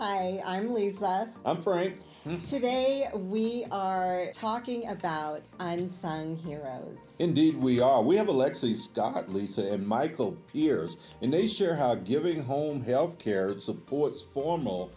Hi, I'm Lisa. I'm Frank. Today we are talking about unsung heroes. Indeed we are. We have Alexis Scott, Lisa, and Michael Pierce, and they share how giving home health care supports former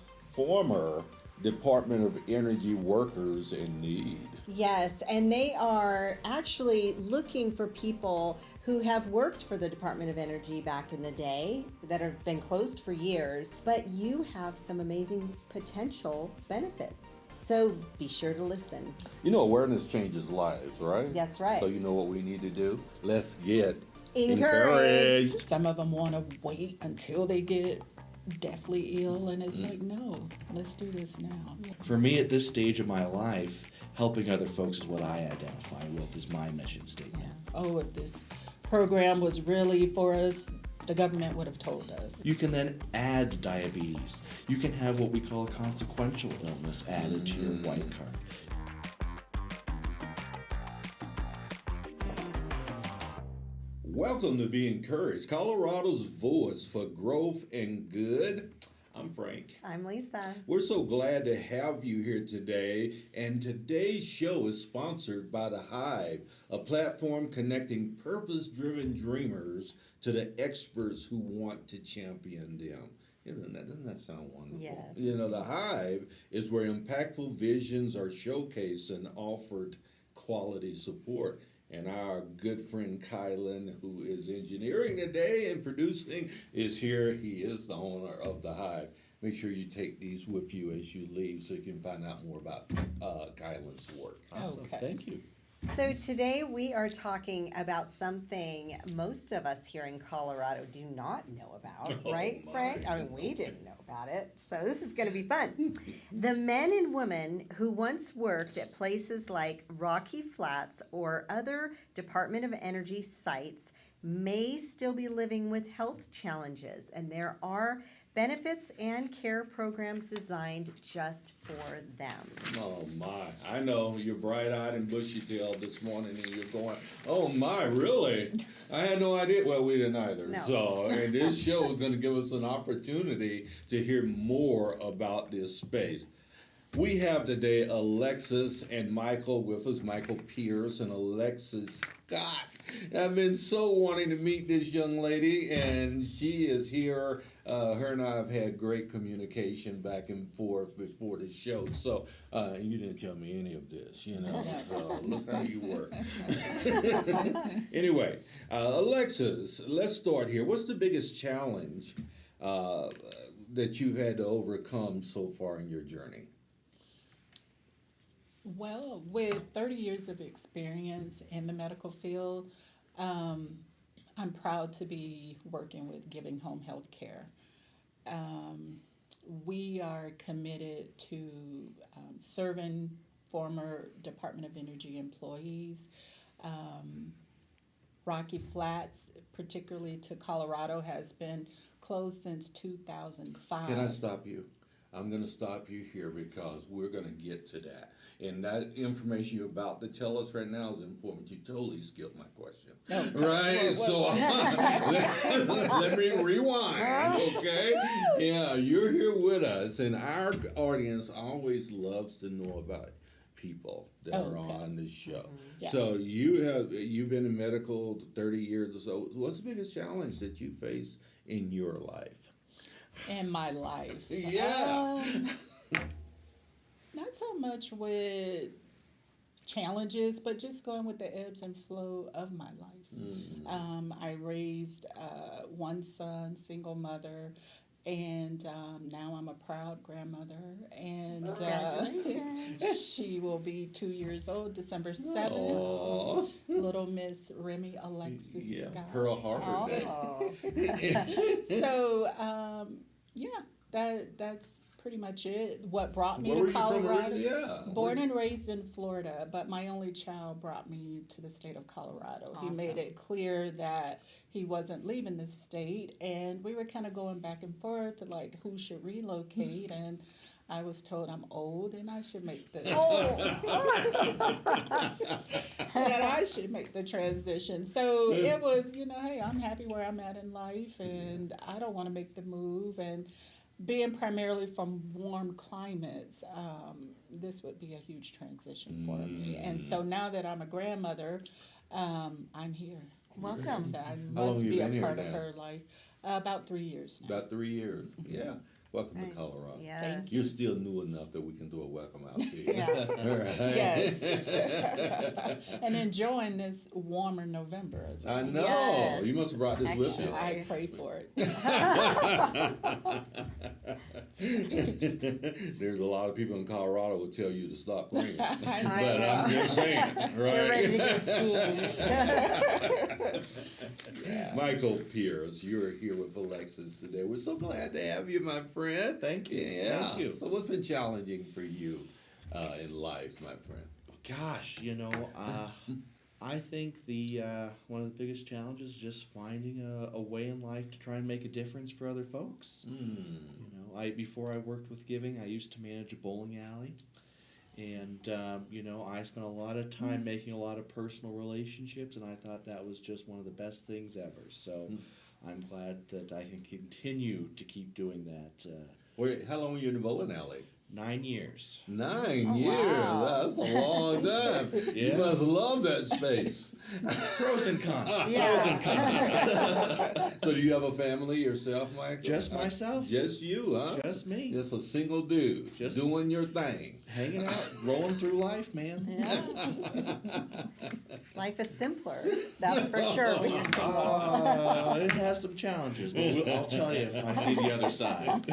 Department of Energy workers in need. Yes, and they are actually looking for people who have worked for the Department of Energy back in the day that have been closed for years, but you have some amazing potential benefits. So be sure to listen. You know, awareness changes lives, right? That's right. So you know what we need to do? Let's get Encouraged. Some of them want to wait until they get deathly ill, and it's like, no, let's do this now. For me, at this stage of my life, helping other folks is what I identify with as my mission statement. Oh, if this program was really for us, the government would have told us. You can then add diabetes. You can have what we call a consequential illness added to your white card. Welcome to Be Encouraged, Colorado's voice for growth and good. I'm Frank. I'm Lisa. We're so glad to have you here today, and today's show is sponsored by The Hive, a platform connecting purpose-driven dreamers to the experts who want to champion them. Doesn't that sound wonderful? Yes. You know, The Hive is where impactful visions are showcased and offered quality support. And our good friend Kylan, who is engineering today and producing, is here. He is the owner of The Hive. Make sure you take these with you as you leave so you can find out more about Kylan's work. Awesome. Okay. Thank you. So today we are talking about something most of us here in Colorado do not know about, right, my. Frank? I mean, we didn't know about it, so this is going to be fun. The men and women who once worked at places like Rocky Flats or other Department of Energy sites may still be living with health challenges, and there are benefits and care programs designed just for them. Oh my, I know you're bright-eyed and bushy-tailed this morning and you're going, oh my, really? I had no idea. Well, we didn't either. No. So, and this show is going to give us an opportunity to hear more about this space. We have today Alexis and Michael with us, Michael Pierce and Alexis Scott. I've been so wanting to meet this young lady, and she is here. Her and I have had great communication back and forth before the show. So you didn't tell me any of this, you know. So look how you work. Anyway, Alexis, let's start here. What's the biggest challenge that you've had to overcome so far in your journey? Well, with 30 years of experience in the medical field, I'm proud to be working with Giving Home Health Care. We are committed to serving former Department of Energy employees. Rocky Flats, particularly to Colorado, has been closed since 2005. Can I stop you? I'm going to stop you here because we're going to get to that. And that information you're about to tell us right now is important. You totally skipped my question. No. Right? So let me rewind, okay? Yeah, you're here with us, and our audience always loves to know about people that are on the show. Yes. So you've been in medical 30 years or so. What's the biggest challenge that you face in your life? In my life. Yeah. Not so much with challenges, but just going with the ebbs and flow of my life. I raised one son, single mother, and now I'm a proud grandmother. And she will be 2 years old, December 7th. Aww. Little Miss Remy Alexis Scott. Pearl Harbor Day. So, that's pretty much it. What brought me to Colorado? Born and raised in Florida, but my only child brought me to the state of Colorado. Awesome. He made it clear that he wasn't leaving the state, and we were kind of going back and forth, like who should relocate, and I was told I'm old and I should make the that I should make the transition. So it was, hey, I'm happy where I'm at in life, and I don't want to make the move. And being primarily from warm climates, this would be a huge transition for me. And so now that I'm a grandmother, I'm here. Welcome. So I How long must you be a been here part of now? her life. About 3 years now. About 3 years. Yeah. Welcome Nice. to Colorado. Yes. You're still new enough that we can do a welcome out to you. Yeah. All right. Yes. And enjoying this warmer November as well. I know. Yes. You must have brought this with you. I pray for it. There's a lot of people in Colorado who tell you to stop praying. But I know. I'm just saying, right? You're ready to go skiing. Michael Pierce, you're here with Alexis today. We're so glad to have you, my friend. Thank you. Yeah. Thank you. So what's been challenging for you in life, my friend? Gosh, I think one of the biggest challenges is just finding a way in life to try and make a difference for other folks. Before I worked with Giving, I used to manage a bowling alley, and I spent a lot of time making a lot of personal relationships, and I thought that was just one of the best things ever. So I'm glad that I can continue to keep doing that. Wait, how long were you in the bowling alley? 9 years. 9 Oh, years. wow. That's a long time. You Yeah. must love that space. Pros and cons. Yeah. Pros and cons. So do you have a family yourself, Michael? Just myself. Just you, huh? Just me. Just a single dude. Just- doing your thing. Hanging out, rolling through life, man. Yeah. Life is simpler, that's for sure, when you're single. It has some challenges, but I'll tell you if I see the other side.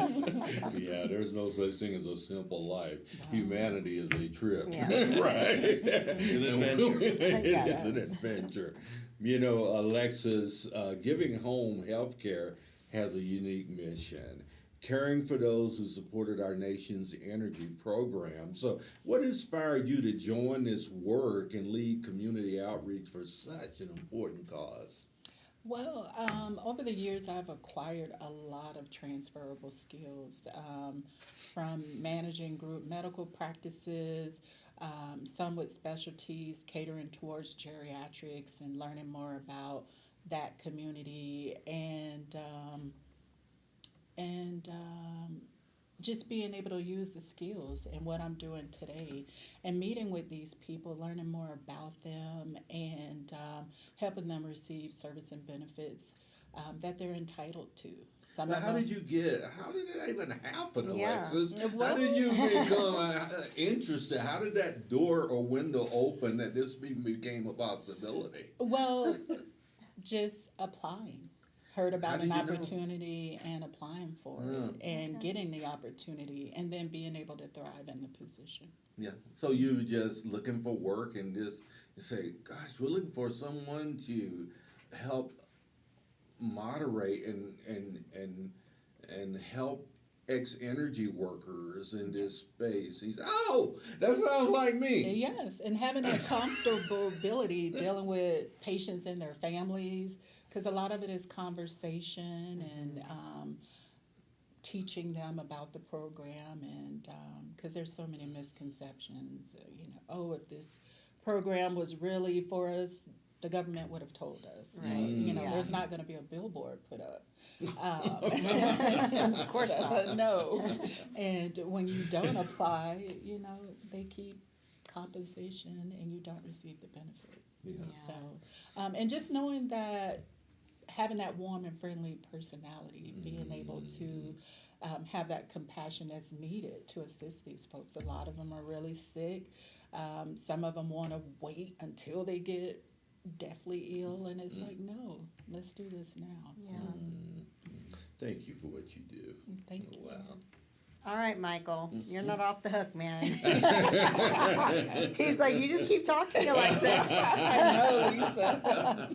Yeah, there's no such thing as a simple life. Humanity is a trip. Yeah. Right. It's an adventure. It Yeah. is an adventure. Alexis, Giving Home Healthcare has a unique mission. Caring for those who supported our nation's energy program. So, what inspired you to join this work and lead community outreach for such an important cause? Well, over the years, I've acquired a lot of transferable skills from managing group medical practices, some with specialties catering towards geriatrics and learning more about that community and just being able to use the skills in what I'm doing today and meeting with these people, learning more about them and helping them receive service and benefits that they're entitled to. Some Now, of how them, did that even happen, Yeah. Alexis? How Well- did you become interested? How did that door or window open that this became a possibility? well, just applying. Heard about did an you know? opportunity and applying for it and getting the opportunity and then being able to thrive in the position. Yeah. So you were just looking for work and just say, gosh, we're looking for someone to help moderate and help ex-energy workers in this space. That sounds like me. Yes, and having that comfortability dealing with patients and their families, because a lot of it is conversation and teaching them about the program, and because there's so many misconceptions. If this program was really for us, the government would have told us. Right. Yeah. There's not going to be a billboard put up. Of course not. No. And when you don't apply, they keep compensation and you don't receive the benefits. Yeah. So, and just knowing that having that warm and friendly personality, being able to have that compassion that's needed to assist these folks. A lot of them are really sick. Some of them want to wait until they get deathly ill, and it's like, no, let's do this now. Yeah. So, Thank you for what you do. thank you. Wow. All right, Michael, you're not off the hook, man. He's like, you just keep talking, Alexis. I know, Lisa.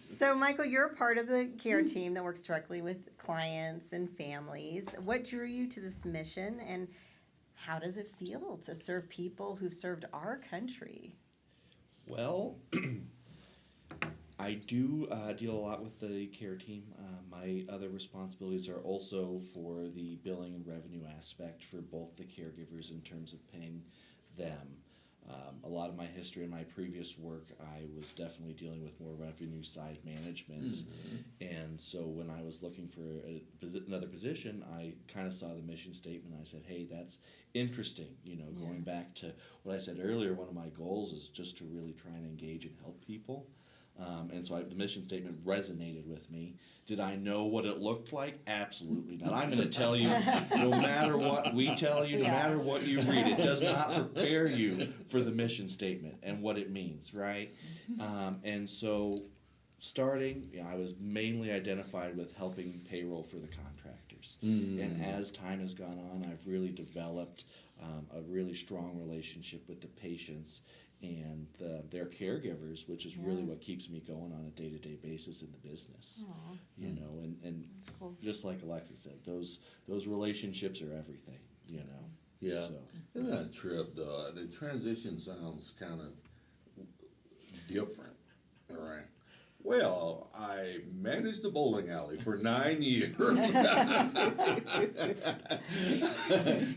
So, Michael, you're a part of the care team that works directly with clients and families. What drew you to this mission, and how does it feel to serve people who've served our country? Well, I do deal a lot with the care team. My other responsibilities are also for the billing and revenue aspect for both the caregivers in terms of paying them. A lot of my history in my previous work, I was definitely dealing with more revenue side management. And so when I was looking for another position, I kind of saw the mission statement. I said, hey, that's interesting. Going back to what I said earlier, one of my goals is just to really try and engage and help people. And so the mission statement resonated with me. Did I know what it looked like? Absolutely not. I'm going to tell you, no matter what we tell you, no matter what you read, it does not prepare you for the mission statement and what it means, right? And so starting, I was mainly identified with helping payroll for the contractors. And as time has gone on, I've really developed a really strong relationship with the patients and their caregivers, which is really what keeps me going on a day-to-day basis in the business. And cool. just like Alexis said, those relationships are everything. Yeah. So. Isn't that a trip, though? The transition sounds kind of different, all right? Well, I managed a bowling alley for 9 years.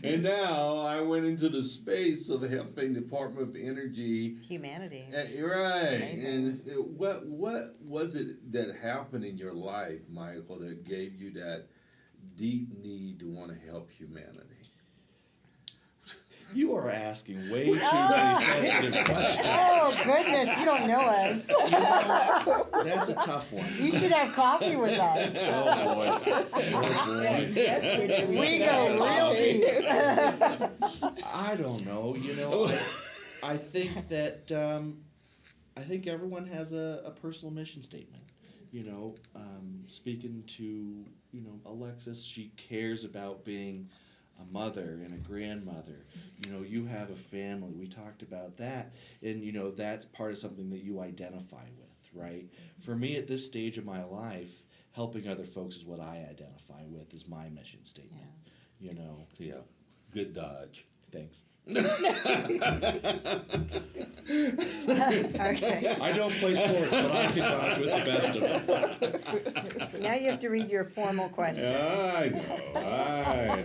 And now I went into the space of helping Department of Energy. Humanity. Right. And what was it that happened in your life, Michael, that gave you that deep need to want to help humanity? You are asking way too many sensitive questions. Oh, goodness, you don't know us. That's a tough one. You should have coffee with us. Oh boy. Yesterday We go real deep. I don't know. I think that I think everyone has a personal mission statement. Speaking to Alexis, she cares about being a mother and a grandmother. You have a family. We talked about that, and that's part of something that you identify with, right? For me, at this stage of my life, helping other folks is what I identify with as my mission statement. Yeah. Good dodge. Thanks. Okay. I don't play sports, but I can dodge with the best of them. Now you have to read your formal question. I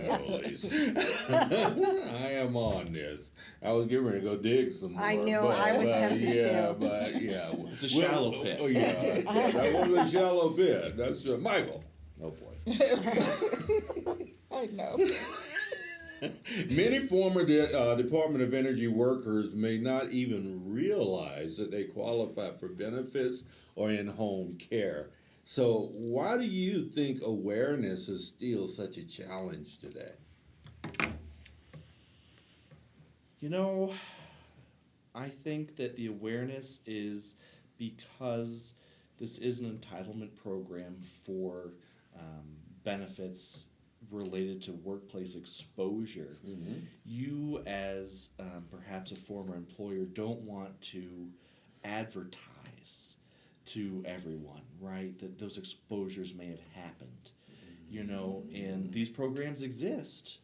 know, Lisa. I am on this. I was getting ready to go dig some more. I know, I was tempted yeah, to. But yeah, It's a shallow pit. Oh yeah, that was a shallow pit. That's Michael. Oh boy. I know. Many former Department of Energy workers may not even realize that they qualify for benefits or in-home care. So why do you think awareness is still such a challenge today? I think that the awareness is because this is an entitlement program for benefits related to workplace exposure. You, as perhaps a former employer, don't want to advertise to everyone, right, that those exposures may have happened, and these programs exist.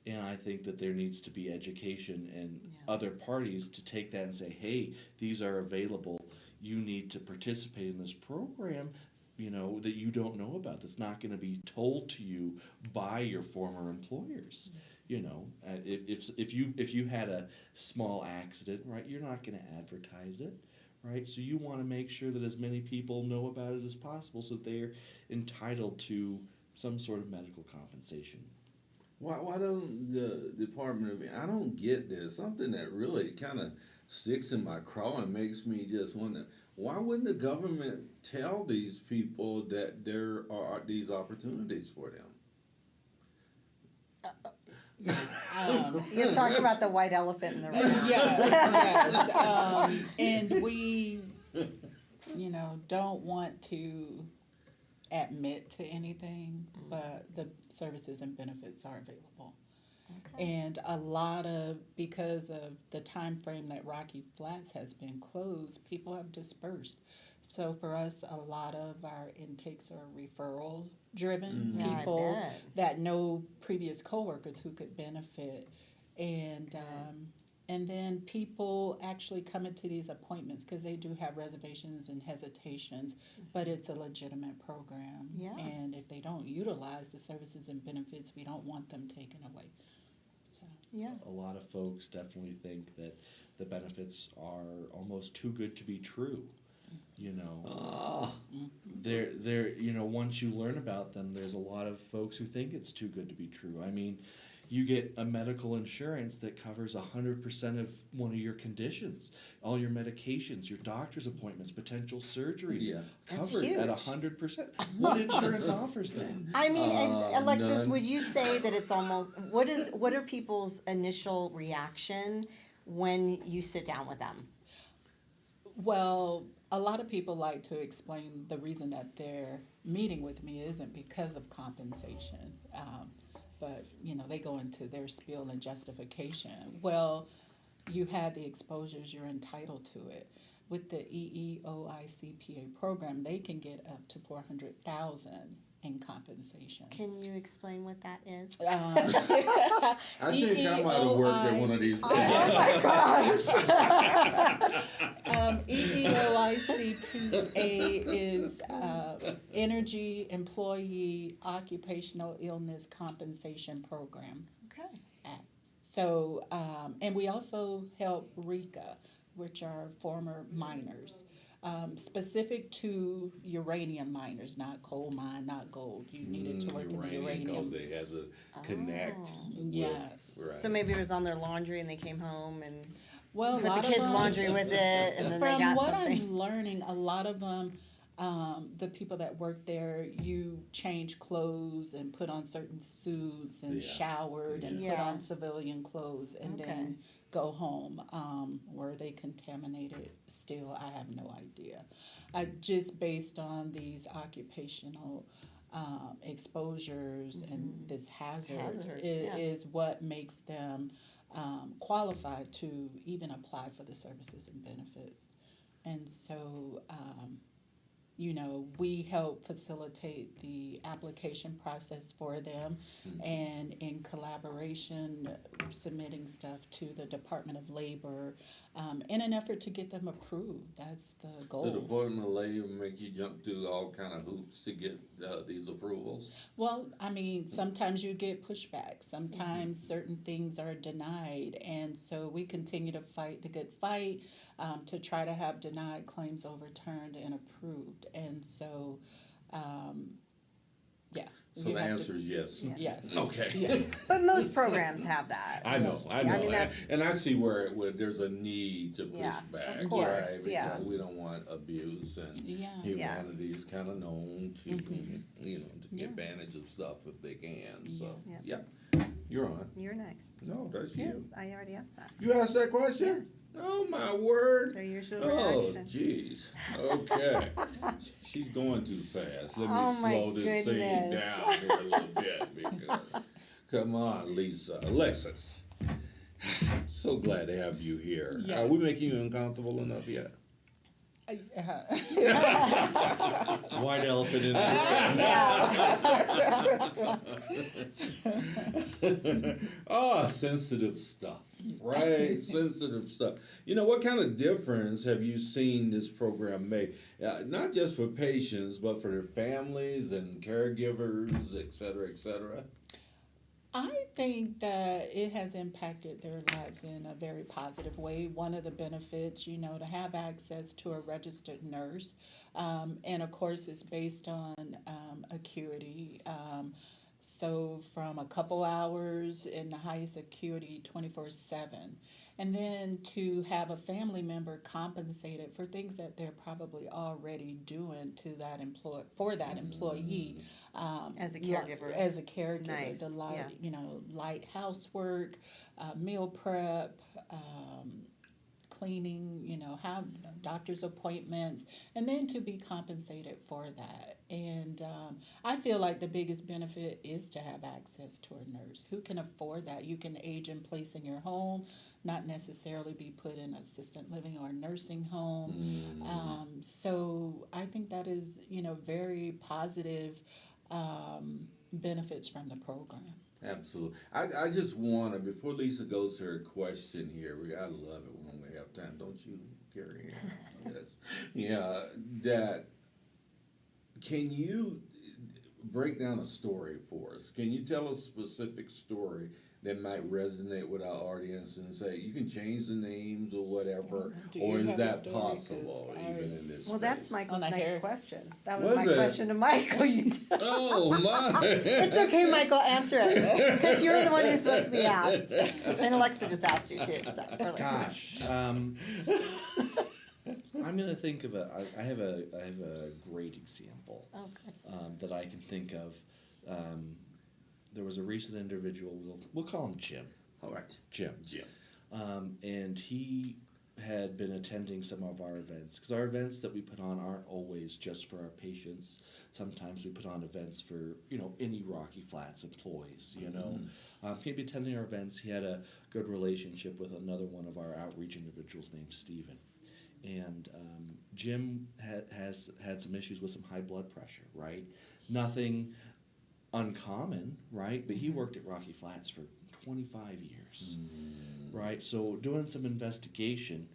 And I think that there needs to be education and other parties to take that and say, hey, these are available. You need to participate in this program, that you don't know about, that's not going to be told to you by your former employers. If you had a small accident, right, you're not going to advertise it, right? So you want to make sure that as many people know about it as possible so that they're entitled to some sort of medical compensation. Why don't the Department of, I don't get this, something that really kind of sticks in my craw and makes me just wonder, why wouldn't the government tell these people that there are these opportunities for them? You're talking about the white elephant in the room. Yes. And we, don't want to admit to anything, but the services and benefits are available. Okay. And because of the time frame that Rocky Flats has been closed, people have dispersed. So for us, a lot of our intakes are referral driven. People that know previous coworkers who could benefit. And then people actually come into these appointments because they do have reservations and hesitations, but it's a legitimate program. Yeah. And if they don't utilize the services and benefits, we don't want them taken away. So. Yeah. A lot of folks definitely think that the benefits are almost too good to be true. You know, Ah, they're you know, once you learn about them, there's a lot of folks who think it's too good to be true. I mean, you get a medical insurance that covers 100% of one of your conditions, all your medications, your doctor's appointments, potential surgeries, yeah. That's covered at huge. 100%. What insurance offers that? I mean, Alexis, None. would you say that it's almost what are people's initial reaction when you sit down with them? Well, a lot of people like to explain the reason that they're meeting with me isn't because of compensation. But, you know, they go into their spiel and justification. Well, you had the exposures, you're entitled to it. With the EEOICPA program, they can get up to $400,000 in compensation. Can you explain what that is? I think I might have worked at one of these. Oh my gosh! EEOICPA is Energy Employee Occupational Illness Compensation Program. Okay. So, and we also help RECA, which are former miners. Specific to uranium miners, not coal mine, not gold. You needed to work in the uranium. They had to connect. With, Yes. right. So maybe it was on their laundry and they came home and Well, a put lot the of kids' them, laundry with it, and then they from got what something. I'm learning, a lot of them, the people that work there, you change clothes and put on certain suits and Yeah. showered and put Yeah. on civilian clothes and Okay. then go home. Were they contaminated still? I have no idea. Just based on these occupational exposures and this hazard is what makes them qualified to even apply for the services and benefits. And so, you know, we help facilitate the application process for them, and in collaboration, submitting stuff to the Department of Labor in an effort to get them approved. That's the The goal. Department of Labor make you jump through all kind of hoops to get these approvals. Well, I mean, sometimes you get pushback. Sometimes certain things are denied. And so we continue to fight the good fight to try to have denied claims overturned and approved. And so, yeah. So the answer is yes. Yes. Okay. Yes. But most programs have that. I know. I mean, that's, and I see where there's a need to push Yeah, back, of course, right? Because yeah. we don't want abuse, and Yeah. humanity is kind of known to, you know, to take Yeah. advantage of stuff if they can. So, Yeah. yeah, you're on. you're next. No, that's Yes, you. I already asked that. You asked that question? Yes. Oh my word! Their usual Oh, reaction. jeez. Okay. She's going too fast. Let me Oh, my slow this thing goodness. down here a little bit. Because, come on, Lisa. Alexis. So glad to have you here. Yes. Are we making you uncomfortable enough yet? White elephant in the room. Oh, sensitive stuff, right? Sensitive stuff. You know, what kind of difference have you seen this program make? Not just for patients, but for their families and caregivers, et cetera, et cetera? I think that it has impacted their lives in a very positive way. One of the benefits, you know, to have access to a registered nurse, and of course it's based on acuity. So from a couple hours in the highest acuity 24/7. And then to have a family member compensated for things that they're probably already doing to that employee. As a caregiver. As a caregiver, Nice, the light, yeah. you know, light housework, meal prep, cleaning, you know, have doctor's appointments, and then to be compensated for that. And I feel like the biggest benefit is to have access to a nurse who can afford that. You can age in place in your home, not necessarily be put in assisted living or nursing home. So I think that is, you know, very positive benefits from the program. Absolutely. I just want to, before Lisa goes to her question here, I love it when we have time, don't you, Carrie? Yes. Yeah, that, can you break down a story for us? Can you tell a specific story that might resonate with our audience and say, you can change the names or whatever, Do or you is have a that story? 'Cause possible I- even in this Well, that's space? Michael's On a next hair. question. That was Was my it? question to Michael. Oh, my. It's okay, Michael, answer it, because you're the one who's supposed to be asked. And Alexa just asked you too, so. or Alexis. Gosh, I'm gonna think of I have a great example Oh, good. that I can think of. There was a recent individual. We'll call him Jim. All right. Jim. And he had been attending some of our events, because our events that we put on aren't always just for our patients. Sometimes we put on events for any Rocky Flats employees. He'd be attending our events. He had a good relationship with another one of our outreach individuals named Steven. And Jim has had some issues with some high blood pressure, right? Nothing uncommon, right? But he worked at Rocky Flats for 25 years, right? So doing some investigation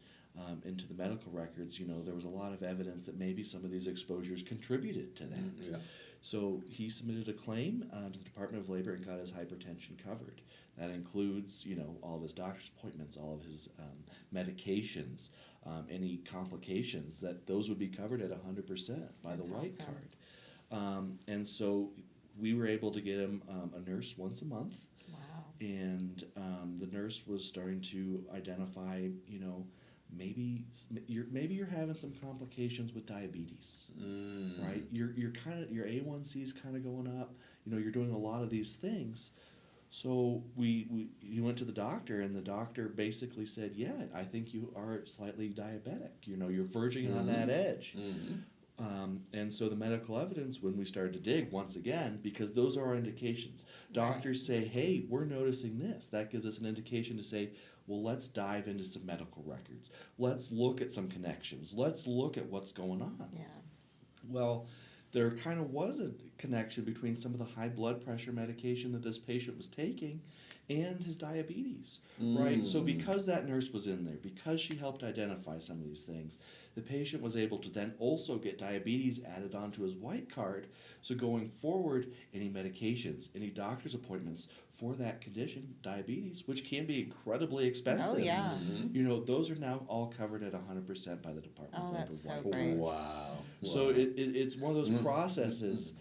into the medical records, there was a lot of evidence that maybe some of these exposures contributed to that. Yeah. So he submitted a claim to the Department of Labor and got his hypertension covered. That includes, all of his doctor's appointments, all of his medications, any complications, that those would be covered at 100% by the That's white awesome. card. And so we were able to get him a nurse once a month. Wow. And the nurse was starting to identify, maybe you're having some complications with diabetes, right? Your A1C is kind of going up. You're doing a lot of these things. So he went to the doctor, and the doctor basically said, "Yeah, I think you are slightly diabetic. You're verging on that edge." And so the medical evidence, when we started to dig once again, because those are our indications. Doctors say, "Hey, we're noticing this." That gives us an indication to say, well, let's dive into some medical records. Let's look at some connections. Let's look at what's going on. Yeah. Well, there kind of was a connection between some of the high blood pressure medication that this patient was taking and his diabetes, right? So because that nurse was in there, because she helped identify some of these things, the patient was able to then also get diabetes added onto his white card. So going forward, any medications, any doctor's appointments for that condition, diabetes, which can be incredibly expensive. Oh, yeah. Those are now all covered at 100% by the Department of Labor. That's so White Card. great. Wow. So it's one of those processes,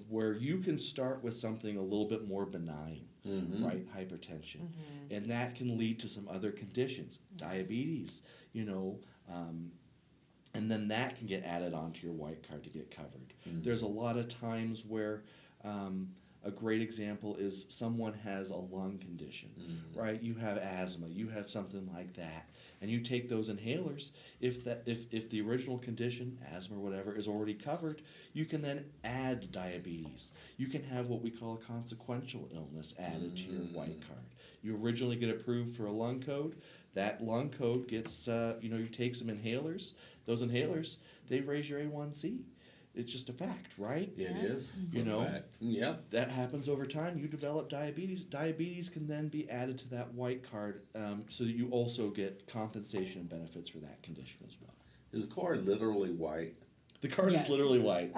where you can start with something a little bit more benign, right? Hypertension. And that can lead to some other conditions, diabetes, and then that can get added onto your white card to get covered. There's a lot of times where a great example is someone has a lung condition, right? You have asthma, you have something like that, and you take those inhalers. If the original condition, asthma or whatever, is already covered, you can then add diabetes. You can have what we call a consequential illness added to your white card. You originally get approved for a lung code. That lung code gets, you take some inhalers. Those inhalers, they raise your A1C. It's just a fact, right? It is. Fact. Yeah. That happens over time. You develop diabetes. Diabetes can then be added to that white card, so that you also get compensation and benefits for that condition as well. Is the card literally white? The card is literally white.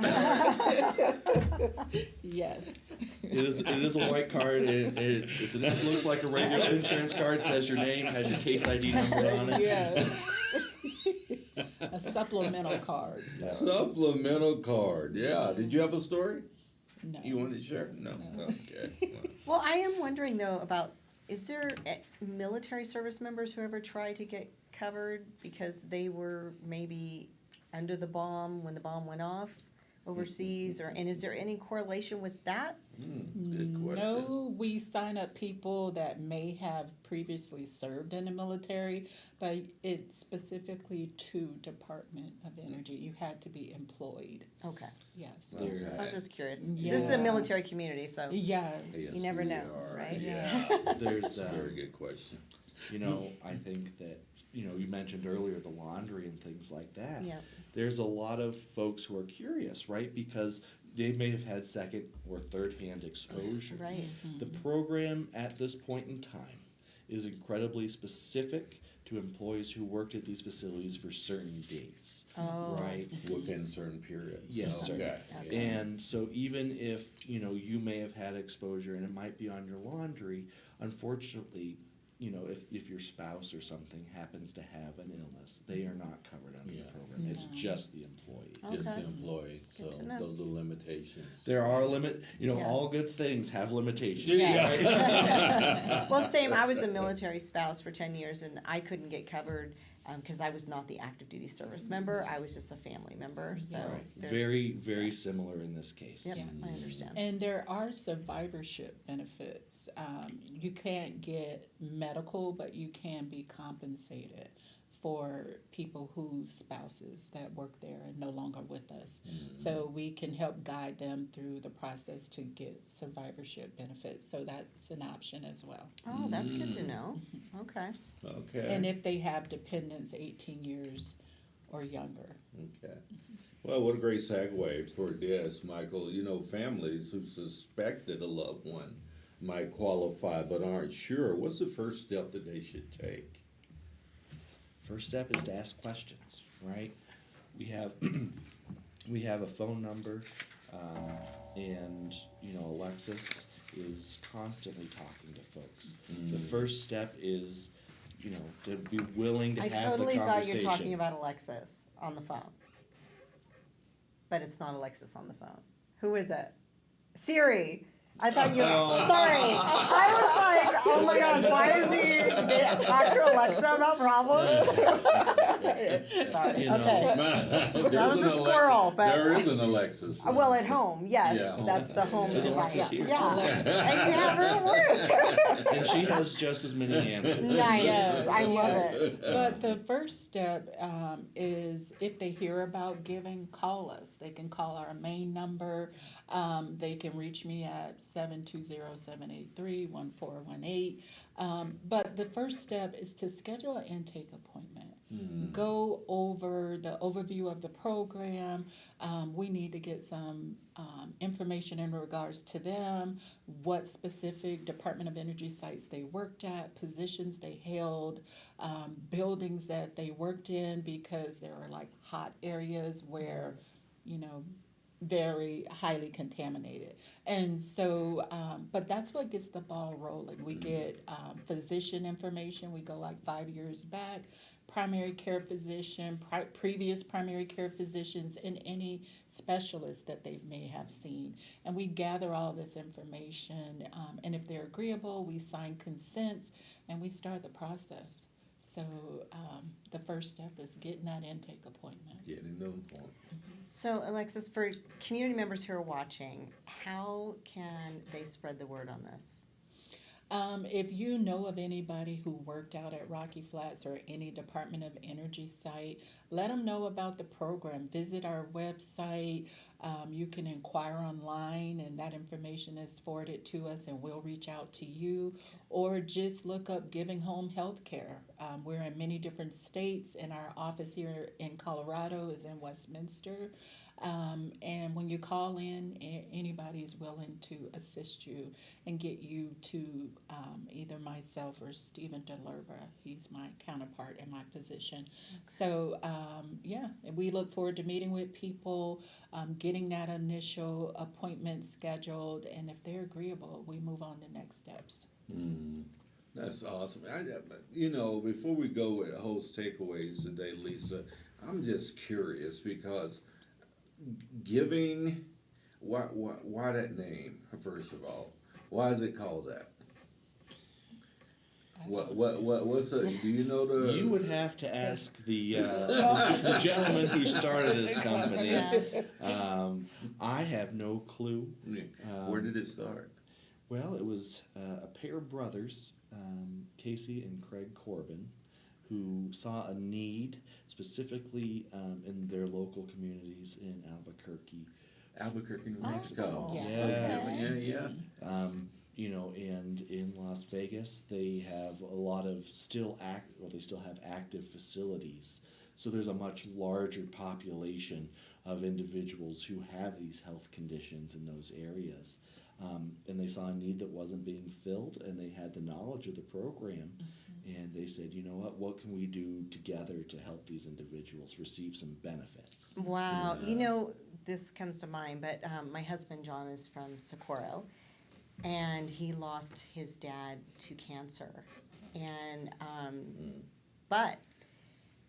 Yes. It is a white card. It looks like a regular insurance card. Says your name, has your case ID number on it. Yes. A supplemental card. So. Supplemental card. Yeah. Did you have a story? No. You wanted to share? No. Okay. Well, I am wondering though about, is there military service members who ever try to get covered because they were maybe under the bomb when the bomb went off overseas, and is there any correlation with that? Good question. No, we sign up people that may have previously served in the military, but it's specifically to Department of Energy. You had to be employed. Okay. Yes. Okay. I was just curious. Yeah. This is a military community, so Yes. Yes, you never we know, are. right? Yeah. There's Very good question. I think that you mentioned earlier the laundry and things like that. Yeah. There's a lot of folks who are curious, right? Because they may have had second or third hand exposure. Right. The program at this point in time is incredibly specific to employees who worked at these facilities for certain dates, Oh. right? Within certain periods. Yes, sir. Okay. Okay. And so even if, you may have had exposure and it might be on your laundry, unfortunately, if your spouse or something happens to have an illness, they are not covered under Yeah. the program. It's No. just the employee. Just Okay. the employee, so Good to know. those are limitations. There are Yeah. all good things have limitations. Yeah. Well, same. I was a military spouse for 10 years, and I couldn't get covered because I was not the active duty service member. I was just a family member. So Right. there's- Very, very similar in this case. Yep, Yeah. I understand. And there are survivorship benefits. You can't get medical, but you can be compensated for people whose spouses that work there are no longer with us. So we can help guide them through the process to get survivorship benefits. So that's an option as well. Oh, that's good to know. Okay. Okay. And if they have dependents 18 years or younger. Okay. Well, what a great segue for this, Michael. Families who suspect that a loved one might qualify but aren't sure, what's the first step that they should take? First step is to ask questions, right? We have we have a phone number, and Alexis is constantly talking to folks. The first step is, to be willing to I have totally the thought conversation. you were talking about Alexis on the phone. But it's not Alexis on the phone. Who is it? Siri. I thought you were, sorry. I was like, oh my gosh, why is he talk to Alexa about problems? Sorry, You know, okay. That That was a squirrel, but- There is an Alexis. Well, at home, yes, Yeah. that's the home Is device. Alexis here? Yeah, Alexa. and you have her at work. And she has just as many answers. Nice, Yes, I love yes. it. But the first step is if they hear about giving, call us. They can call our main number. They can reach me at 720-783-1418. But the first step is to schedule an intake appointment. Go over the overview of the program. We need to get some information in regards to them, what specific Department of Energy sites they worked at, positions they held, buildings that they worked in, because there are like hot areas where, very highly contaminated. And so, but that's what gets the ball rolling. We get physician information. We go like 5 years back, primary care physician, previous primary care physicians, and any specialists that they may have seen. And we gather all this information, and if they're agreeable, we sign consents, and we start the process. So the first step is getting that intake appointment. Getting them point. So, Alexis, for community members who are watching, how can they spread the word on this? If you know of anybody who worked out at Rocky Flats or any Department of Energy site, let them know about the program. Visit our website. You can inquire online, and that information is forwarded to us, and we'll reach out to you. Or just look up Giving Home Healthcare. We're in many different states, and our office here in Colorado is in Westminster. And when you call in, anybody is willing to assist you and get you to either myself or Stephen DeLerba. He's my counterpart in my position. So, we look forward to meeting with people, getting that initial appointment scheduled, and if they're agreeable, we move on to next steps. That's awesome. Before we go with host takeaways today, Lisa, I'm just curious because giving, why that name, first of all? Why is it called that? What's the, do you know the? You would have to ask the gentleman who started this company. I have no clue. Where did it start? Well, it was a pair of brothers, Casey and Craig Corbin, who saw a need specifically in their local communities in Albuquerque, New Mexico. Oh, Yeah. Yeah. And in Las Vegas, they have a lot of they still have active facilities. So there's a much larger population of individuals who have these health conditions in those areas. and they saw a need that wasn't being filled, and they had the knowledge of the program, and they said, you know what can we do together to help these individuals receive some benefits? Wow. Yeah. You know, this comes to mind, but my husband, John, is from Socorro, and he lost his dad to cancer. And, but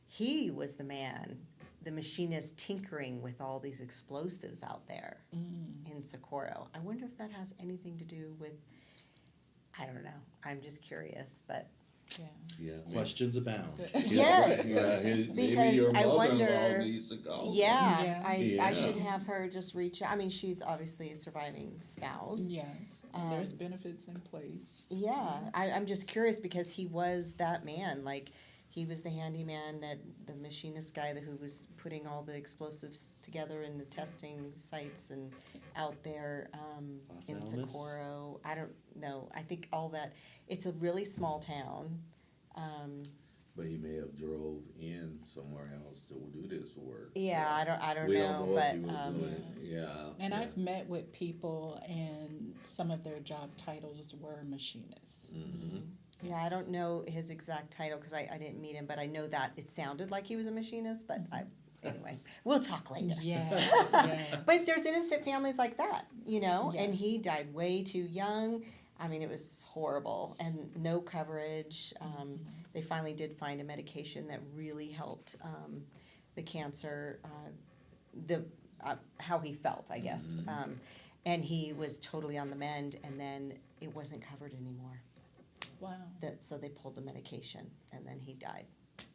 he was the man, the machinist tinkering with all these explosives out there in Socorro. I wonder if that has anything to do with, I don't know. I'm just curious, but. Yeah. Questions abound. Yes. Maybe Because your I mother-in-law wonder- needs to call. Yeah, I Yeah. should have her just reach out. I mean, she's obviously a surviving spouse. Yes, and there's benefits in place. Yeah, I'm just curious because he was that man. Like, he was the handyman, that the machinist guy who was putting all the explosives together in the testing sites and out there Los in Alamos? Socorro. I don't know. I think all that. It's a really small town. But he may have drove in somewhere else to do this work. Yeah, so I don't we know, don't know but if he was doing. Yeah. And yeah. I've met with people, and some of their job titles were machinists. yeah, I don't know his exact title because I didn't meet him, but I know that it sounded like he was a machinist. But anyway, we'll talk later. Yeah. But there's innocent families like that, you know, and Yes. he died way too young. I mean, it was horrible and no coverage. They finally did find a medication that really helped the cancer, how he felt, I guess. And he was totally on the mend, and then it wasn't covered anymore. Wow. So they pulled the medication, and then he died,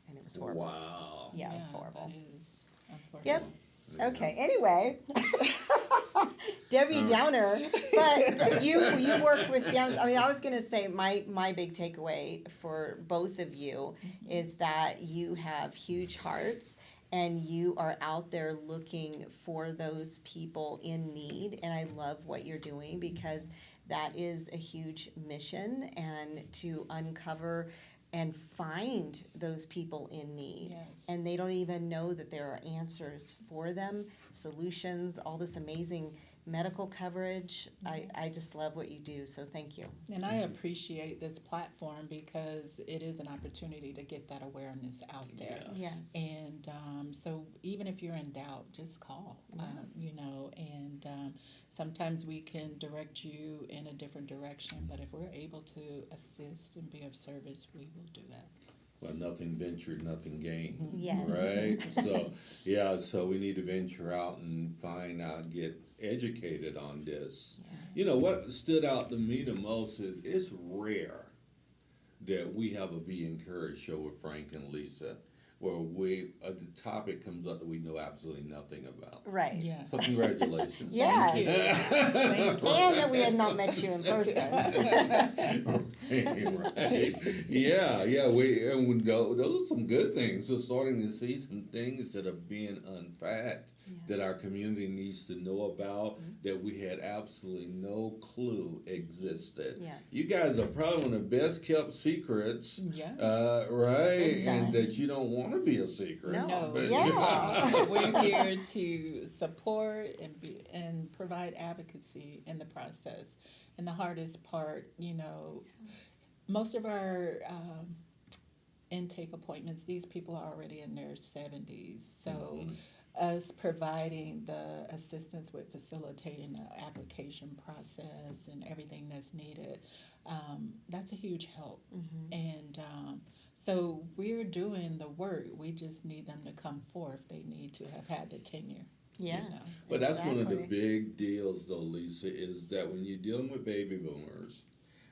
and it was horrible. Wow. Yeah, it was horrible. That is unfortunate. Yep. Yeah. Okay. Anyway, Debbie Downer, but you work with families. I mean, I was going to say my big takeaway for both of you is that you have huge hearts and you are out there looking for those people in need. And I love what you're doing because that is a huge mission, and to uncover and find those people in need. Yes. And they don't even know that there are answers for them, solutions, all this amazing medical coverage. I just love what you do, so thank you. And I appreciate this platform because it is an opportunity to get that awareness out there. Yes. And so even if you're in doubt, just call, and sometimes we can direct you in a different direction, but if we're able to assist and be of service, we will do that. Well, nothing ventured, nothing gained. Yes. Right? So we need to venture out and find out, get educated on this. You know, what stood out to me the most is it's rare that we have a Be Encouraged show with Frank and Lisa where the topic comes up that we know absolutely nothing about. Right. Yeah. So congratulations. Yes. Thank you. Thank you. And that we had not met you in person. Right. Yeah. Those are some good things. We're starting to see some things that are being unpacked that our community needs to know about that we had absolutely no clue existed. Yeah. You guys are probably one of the best kept secrets, Yeah. right? Big time. And that you don't want to be a secret. No. But- Yeah. We're here to support and provide advocacy in the process. And the hardest part, most of our intake appointments, these people are already in their 70s. So us providing the assistance with facilitating the application process and everything that's needed, that's a huge help. And so we're doing the work. We just need them to come forth. They need to have had the tenure. Yes. But that's one of the Exactly. big deals, though, Lisa, is that when you're dealing with baby boomers,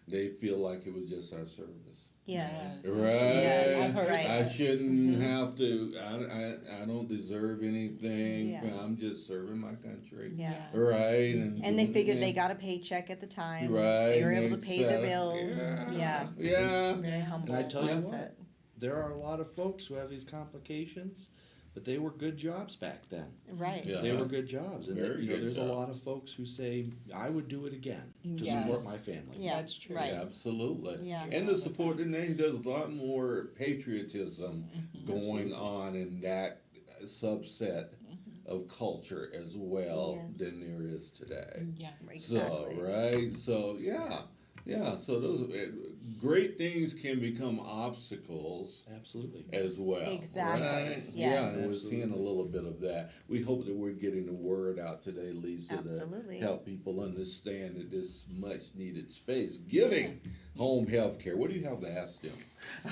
they feel like it was just our service. Yes. Right. Yes, I've heard right. I shouldn't have to. I don't deserve anything. Yeah. I'm just serving my country. Yeah. Right. And they doing figured it. they got a paycheck at the time. Right. They were able to pay the exactly. bills. Yeah. Yeah. Very humble. And I tell you mindset. what, there are a lot of folks who have these complications, but they were good jobs back then. Right. Yeah. They were good jobs. And Very good there's a lot jobs. of folks who say, I would do it again to Yes. support my family. Yeah. That's true. Right. Absolutely. Yeah. And the support, and then there's a lot more patriotism going on in that subset of culture as well Yes. than there is today. Yeah. Exactly. So, right? So, yeah. So those great things can become obstacles Absolutely. as well. Exactly. Right? Yes. Yeah, and we're Absolutely. seeing a little bit of that. We hope that we're getting the word out today, Lisa, Absolutely. to help people understand that this much needed space. Giving home health care. What do you have to ask them?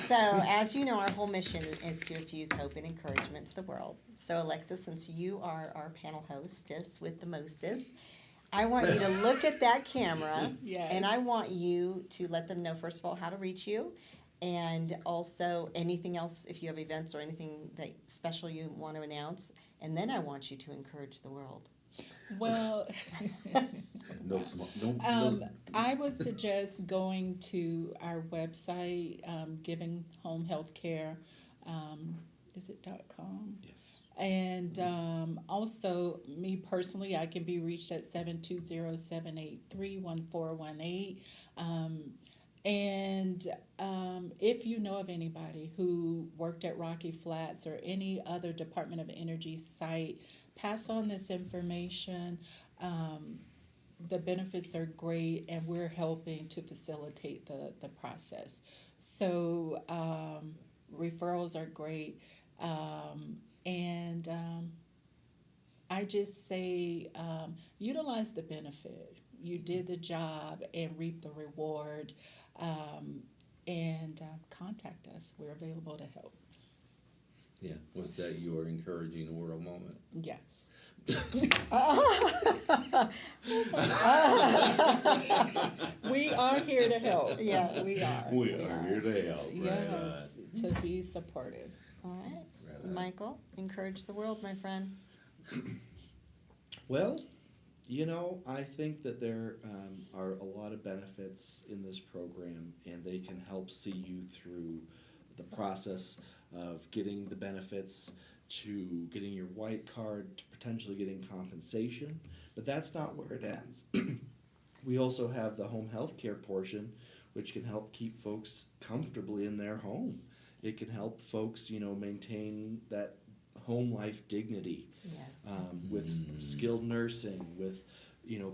So, as you know, our whole mission is to infuse hope and encouragement to the world. So, Alexis, since you are our panel hostess with the mostest, I want you to look at that camera, Yes. and I want you to let them know, first of all, how to reach you, and also anything else, if you have events or anything that special you want to announce. And then I want you to encourage the world. Well, No small. No. I would suggest going to our website, Giving Home Health Care. Is it .com? Yes. And also, me personally, I can be reached at 720-783-1418. And if you know of anybody who worked at Rocky Flats or any other Department of Energy site, pass on this information. The benefits are great, and we're helping to facilitate the process. So referrals are great. And I just say utilize the benefit. You did the job and reap the reward. And contact us. We're available to help. Yeah. Was that your encouraging the world moment? Yes. We are here to help. Yes. We are. We are here to help. Yes, to be supportive. All right. Right on. Michael, encourage the world, my friend. Well, I think that there are a lot of benefits in this program, and they can help see you through the process of getting the benefits to getting your white card to potentially getting compensation. But that's not where it ends. We also have the home health care portion, which can help keep folks comfortably in their home. It can help folks, maintain that home life dignity. Yes. With skilled nursing, with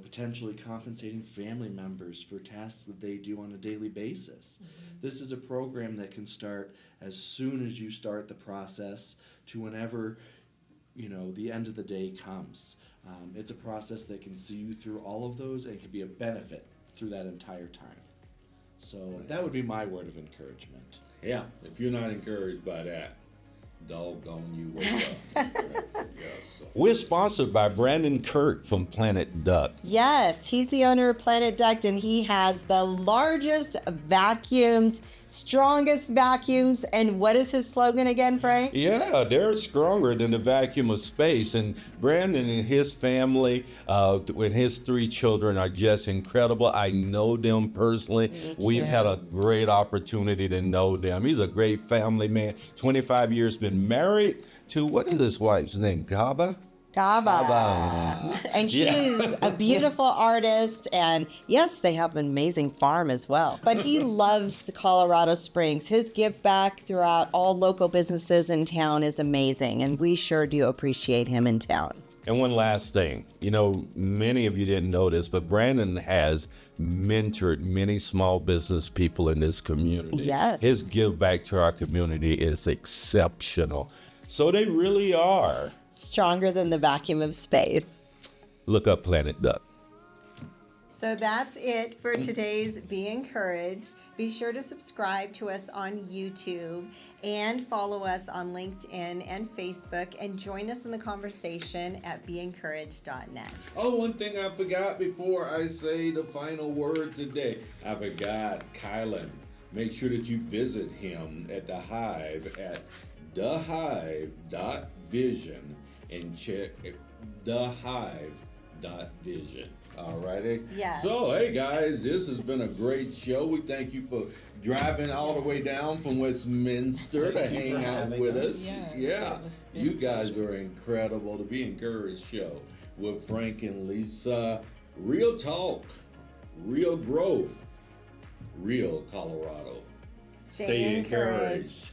potentially compensating family members for tasks that they do on a daily basis. This is a program that can start as soon as you start the process to whenever the end of the day comes. It's a process that can see you through all of those and can be a benefit through that entire time. So that would be my word of encouragement. Yeah. If you're not encouraged by that, doggone you, wake up. Yes. We're sponsored by Brandon Kirk from Planet Duck. Yes, he's the owner of Planet Duct, and he has the largest vacuums, strongest vacuums. And what is his slogan again, Frank? Yeah, they're stronger than the vacuum of space. And Brandon and his family, with his 3 children, are just incredible. I know them personally. We've had a great opportunity to know them. He's a great family man. 25 years, been married to, what is his wife's name? Gaba? Gaba. And she is a beautiful artist, and yes, they have an amazing farm as well. But he loves the Colorado Springs. His give back throughout all local businesses in town is amazing, and we sure do appreciate him in town. And one last thing, many of you didn't know this, but Brandon has mentored many small business people in this community. Yes. His give back to our community is exceptional. So they really are. Stronger than the vacuum of space. Look up Planet Duck. So that's it for today's Be Encouraged. Be sure to subscribe to us on YouTube and follow us on LinkedIn and Facebook, and join us in the conversation at beencouraged.net. Oh, one thing I forgot before I say the final word today. I forgot Kylan. Make sure that you visit him at the Hive at thehive.vision and check thehive.vision. All righty? Yes. So, hey guys, this has been a great show. We thank you for driving all the way down from Westminster to hang out with us. Yes, Yeah. it was been You a guys are incredible. The Be Encouraged show with Frank and Lisa. Real talk, real growth, real Colorado. Stay encouraged.